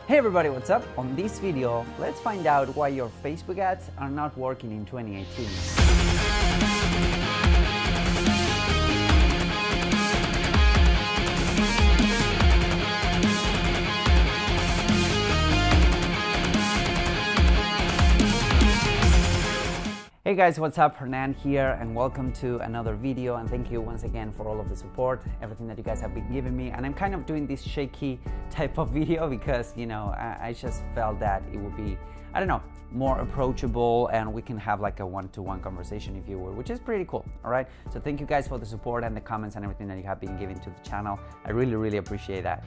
Hey everybody, what's up? On this video, let's find out why your Facebook ads are not working in 2018. Hey guys, what's up? Hernan here and welcome to another video, and thank you once again for all of the support, everything that you guys have been giving me. And I'm kind of doing this shaky type of video because, I just felt that it would be, I don't know, more approachable and we can have like a one-to-one conversation, if you will, which is pretty cool. All right, so thank you guys for the support and the comments and everything that you have been giving to the channel. I really appreciate that.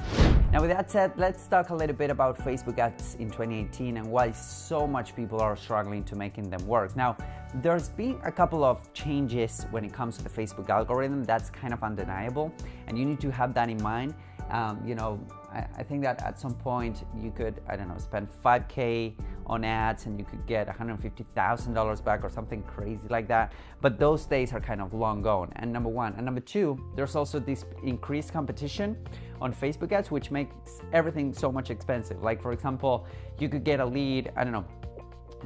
Now with that said, let's talk a little bit about Facebook ads in 2018 and why so much people are struggling to making them work. Now, there's been a couple of changes when it comes to the Facebook algorithm. That's kind of undeniable, and you need to have that in mind. I think that at some point you could, I don't know, spend $5K on ads and you could get $150,000 back or something crazy like that. But those days are kind of long gone, and number one. And number two, there's also this increased competition on Facebook ads, which makes everything so much expensive. Like for example, you could get a lead, I don't know,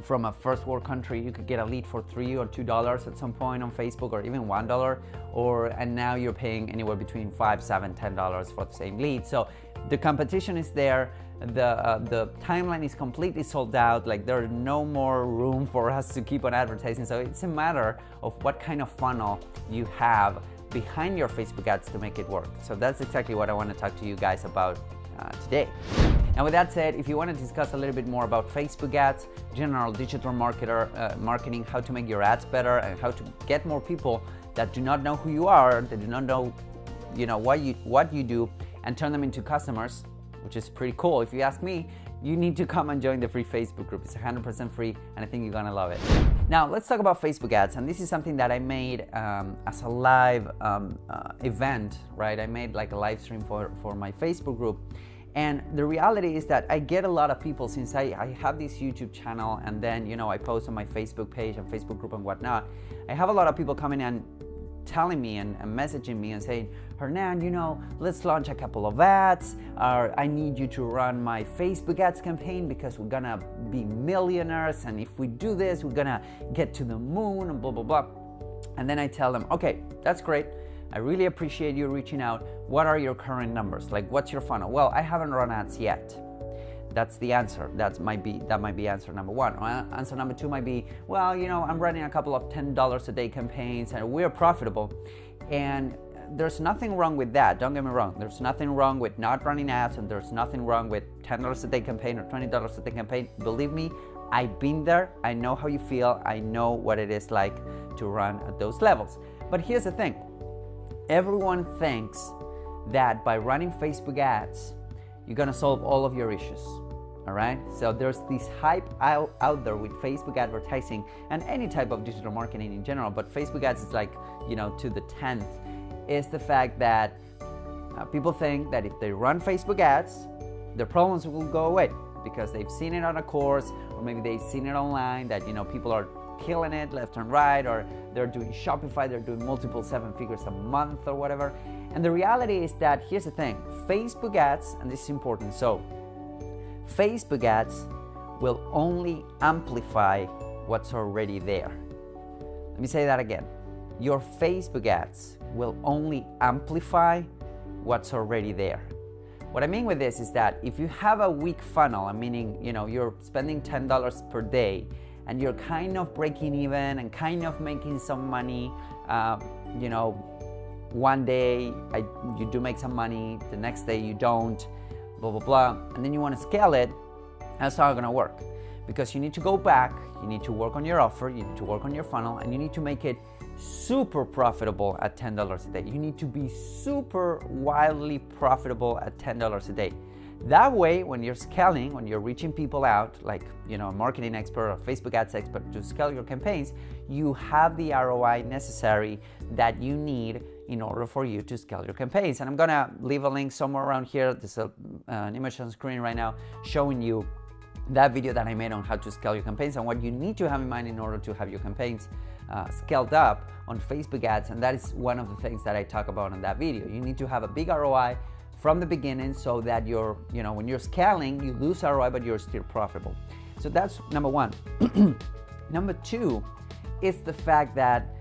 from a first world country, you could get a lead for $3 or $2 at some point on Facebook, or even $1, and now you're paying anywhere between $5, $7, $10 for the same lead. So the competition is there. The timeline is completely sold out. Like there's no more room for us to keep on advertising. So it's a matter of what kind of funnel you have behind your Facebook ads to make it work. So that's exactly what I want to talk to you guys about today. And with that said, if you want to discuss a little bit more about Facebook ads, general digital marketing, how to make your ads better, and how to get more people that do not know who you are, that do not know, what you do, and turn them into customers, which is pretty cool. If you ask me, you need to come and join the free Facebook group. It's 100% free, and I think you're gonna love it. Now, let's talk about Facebook ads, and this is something that I made as a live event, right? I made like a live stream for my Facebook group. And the reality is that I get a lot of people, since I have this YouTube channel, and then I post on my Facebook page and Facebook group and whatnot. I have a lot of people coming and telling me and messaging me and saying, Hernan, let's launch a couple of ads, or I need you to run my Facebook ads campaign because we're gonna be millionaires, and if we do this, we're gonna get to the moon and blah blah blah. And then I tell them, okay, that's great, I really appreciate you reaching out. What are your current numbers? Like, what's your funnel? Well, I haven't run ads yet. That's the answer. That might be answer number one. Answer number two might be, well, I'm running a couple of $10 a day campaigns and we're profitable. And there's nothing wrong with that. Don't get me wrong. There's nothing wrong with not running ads, and there's nothing wrong with $10 a day campaign or $20 a day campaign. Believe me, I've been there. I know how you feel. I know what it is like to run at those levels. But here's the thing. Everyone thinks that by running Facebook ads, you're gonna solve all of your issues, all right? So there's this hype out there with Facebook advertising and any type of digital marketing in general, but Facebook ads is like, to the 10th, is the fact that people think that if they run Facebook ads, their problems will go away because they've seen it on a course, or maybe they've seen it online that, people are killing it left and right, or they're doing Shopify, they're doing multiple 7 figures a month or whatever. And the reality is that, here's the thing, Facebook ads, and this is important, so Facebook ads will only amplify what's already there. Let me say that again. Your Facebook ads will only amplify what's already there. What I mean with this is that if you have a weak funnel, meaning, you're spending $10 per day, and you're kind of breaking even and kind of making some money, one day you do make some money, the next day you don't, blah, blah, blah, and then you want to scale it, that's not going to work. Because you need to go back, you need to work on your offer, you need to work on your funnel, and you need to make it super profitable at $10 a day. You need to be super wildly profitable at $10 a day. That way, when you're scaling, when you're reaching people out, like a marketing expert or Facebook ads expert to scale your campaigns, you have the ROI necessary that you need in order for you to scale your campaigns. And I'm gonna leave a link somewhere around here. There's an image on screen right now showing you that video that I made on how to scale your campaigns and what you need to have in mind in order to have your campaigns scaled up on Facebook ads. And that is one of the things that I talk about in that video. You need to have a big ROI from the beginning so that you're, when you're scaling, you lose ROI, but you're still profitable. So that's number one. Number two is the fact that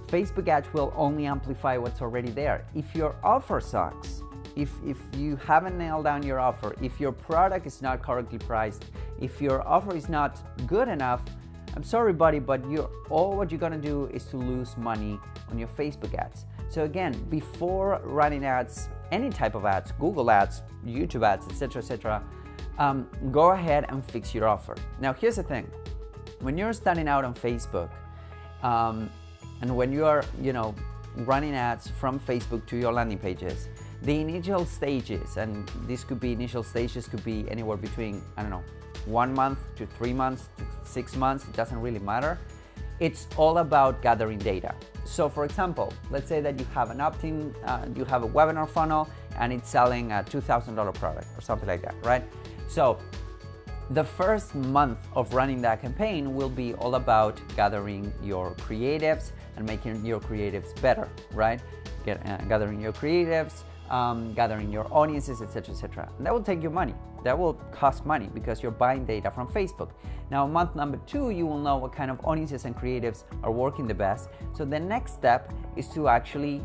Facebook ads will only amplify what's already there. If your offer sucks, if you haven't nailed down your offer, if your product is not correctly priced, if your offer is not good enough, I'm sorry, buddy, but all what you're gonna do is to lose money on your Facebook ads. So again, before running ads, any type of ads, Google ads, YouTube ads, etc., go ahead and fix your offer. Now, here's the thing: when you're starting out on Facebook, and when you are, running ads from Facebook to your landing pages, the initial stages, and this could be initial stages, could be anywhere between, 1 month to 3 months to 6 months, it doesn't really matter. It's all about gathering data. So for example, let's say that you have an opt-in, you have a webinar funnel and it's selling a $2,000 product or something like that, right? So the first month of running that campaign will be all about gathering your creatives and making your creatives better, right? Gathering your creatives, gathering your audiences, etc. And that will take you money. That will cost money because you're buying data from Facebook. Now, month number 2, you will know what kind of audiences and creatives are working the best. So the next step is to actually,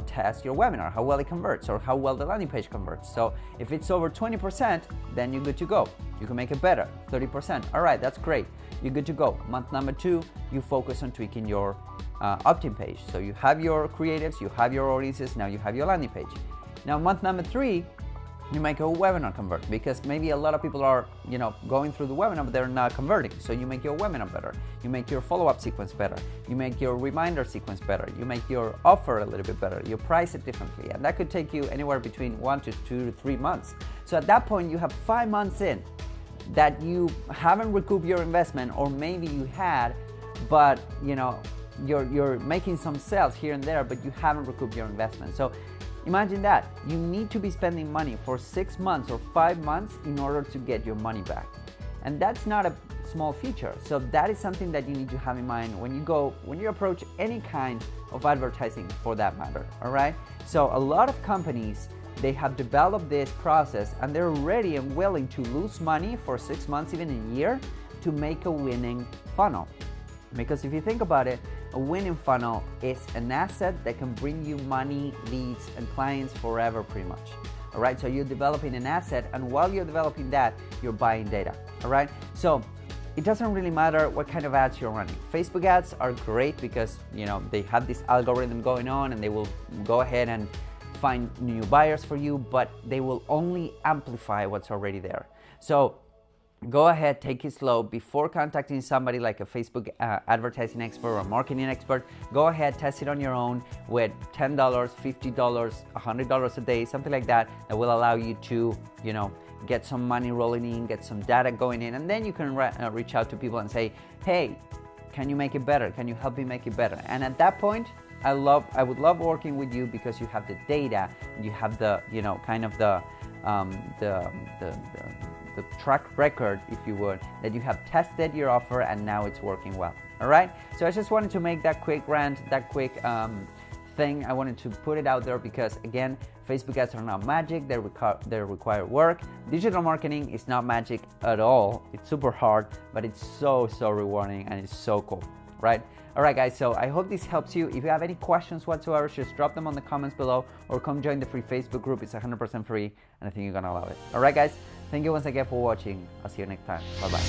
test your webinar, how well it converts or how well the landing page converts. So if it's over 20%, then you're good to go. You can make it better, 30%. All right, that's great. You're good to go. Month number 2, you focus on tweaking your opt-in page. So you have your creatives, you have your audiences, now you have your landing page. Now, month number 3, you make a webinar convert, because maybe a lot of people are, going through the webinar, but they're not converting. So you make your webinar better. You make your follow-up sequence better. You make your reminder sequence better. You make your offer a little bit better. You price it differently. And that could take you anywhere between 1 to 2 to 3 months. So at that point, you have 5 months in that you haven't recouped your investment, or maybe you had, but, you're making some sales here and there, but you haven't recouped your investment. So imagine that. You need to be spending money for 6 months or 5 months in order to get your money back. And that's not a small feature. So that is something that you need to have in mind when you approach any kind of advertising, for that matter, all right? So a lot of companies, they have developed this process and they're ready and willing to lose money for 6 months, even a year, to make a winning funnel. Because if you think about it, a winning funnel is an asset that can bring you money, leads, and clients forever, pretty much. All right, so you're developing an asset, and while you're developing that, you're buying data. All right, so it doesn't really matter what kind of ads you're running. Facebook ads are great because they have this algorithm going on, and they will go ahead and find new buyers for you, but they will only amplify what's already there. So go ahead, take it slow. Before contacting somebody like a Facebook advertising expert or marketing expert, go ahead, test it on your own with $10, $50, $100 a day, something like that, that will allow you to, get some money rolling in, get some data going in, and then you can reach out to people and say, hey, can you make it better? Can you help me make it better? And at that point, I would love working with you because you have the data, you have the, the track record, if you would, that you have tested your offer and now it's working well. All right, so I just wanted to make that quick rant, that quick thing. I wanted to put it out there because, again, Facebook ads are not magic. They require work. Digital marketing is not magic at all. It's super hard, but it's so rewarding and it's so cool, right? All right, guys, so I hope this helps you. If you have any questions whatsoever, just drop them on the comments below or come join the free Facebook group. It's 100% free, and I think you're gonna love it. All right, guys, thank you once again for watching. I'll see you next time. Bye-bye.